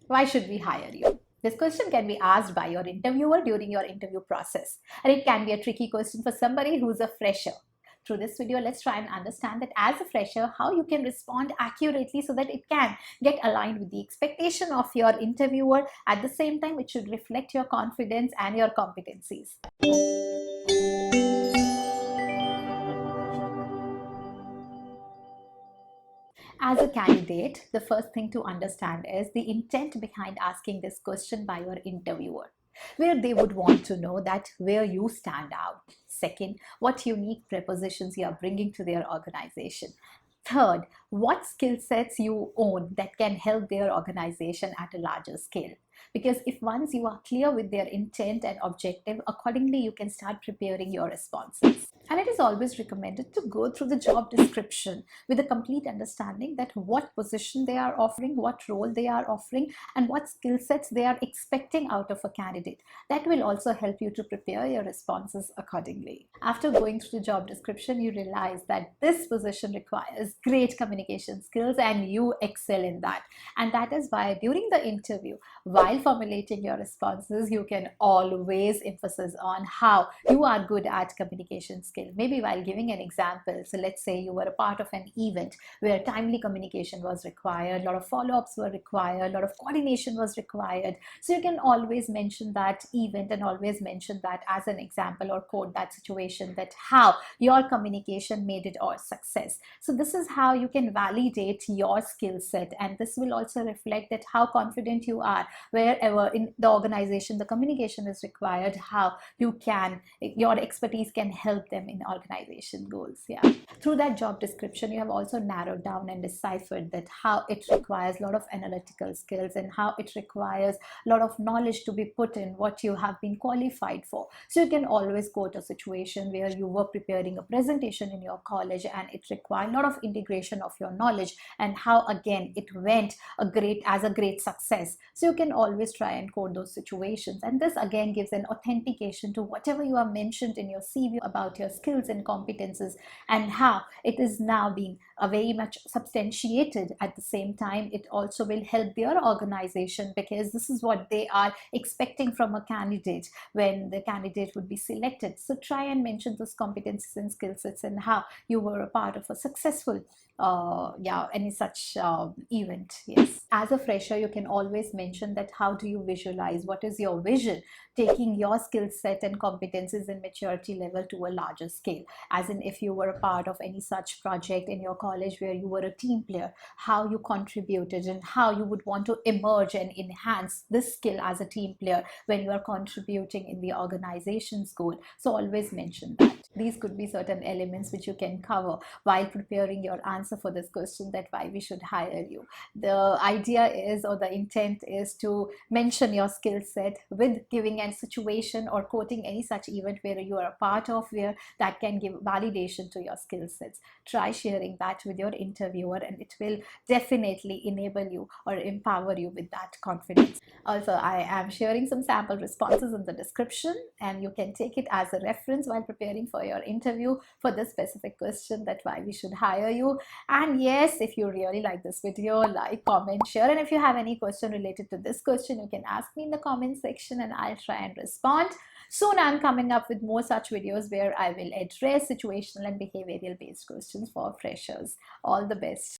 Why should we hire you? This question can be asked by your interviewer during your interview process, and it can be a tricky question for somebody who's a fresher. Through this video, let's try and understand that as a fresher, how you can respond accurately so that it can get aligned with the expectation of your interviewer. At the same time, it should reflect your confidence and your competencies. As a candidate, the first thing to understand is the intent behind asking this question by your interviewer, where they would want to know that where you stand out. Second, what unique prepositions you are bringing to their organization. Third, what skill sets you own that can help their organization at a larger scale. Because if once you are clear with their intent and objective, accordingly you can start preparing your responses. And it is always recommended to go through the job description with a complete understanding that what position they are offering, what role they are offering, and what skill sets they are expecting out of a candidate. That will also help you to prepare your responses accordingly. After going through the job description, you realize that this position requires great communication skills and you excel in that. And that is why during the interview, while formulating your responses, you can always emphasize on how you are good at communication skills. Maybe while giving an example, so let's say you were a part of an event where timely communication was required, a lot of follow-ups were required, a lot of coordination was required. So you can always mention that event and always mention that as an example or quote that situation, that how your communication made it a success. So this is how you can validate your skill set, and this will also reflect that how confident you are wherever in the organization the communication is required, how you can, your expertise can help them in organization goals. Through that job description, you have also narrowed down and deciphered that how it requires a lot of analytical skills and how it requires a lot of knowledge to be put in what you have been qualified for. So you can always quote a situation where you were preparing a presentation in your college and it required a lot of integration of your knowledge and how again it went as a great success. So you can always try and quote those situations, and this again gives an authentication to whatever you have mentioned in your CV about your skills and competences, and how it is now being very much substantiated. At the same time, it also will help their organization because this is what they are expecting from a candidate when the candidate would be selected. So try and mention those competencies and skill sets and how you were a part of a successful any such event. Yes, as a fresher, you can always mention that how do you visualize, what is your vision, taking your skill set and competencies and maturity level to a larger scale. As in, if you were a part of any such project in your college where you were a team player, how you contributed and how you would want to emerge and enhance this skill as a team player when you are contributing in the organization's goal. So always mention that. These could be certain elements which you can cover while preparing your answer for this question, that why we should hire you. The idea is, or the intent is, to mention your skill set with giving a situation or quoting any such event where you are a part of, where that can give validation to your skill sets. Try sharing that with your interviewer and it will definitely enable you or empower you with that confidence. Also, I am sharing some sample responses in the description and you can take it as a reference while preparing for your interview for this specific question, that why we should hire you. And yes, if you really like this video, like, comment, share, and if you have any question related to this question, you can ask me in the comment section and I'll try and respond. Soon I'm coming up with more such videos where I will address situational and behavioral based questions for freshers. All the best.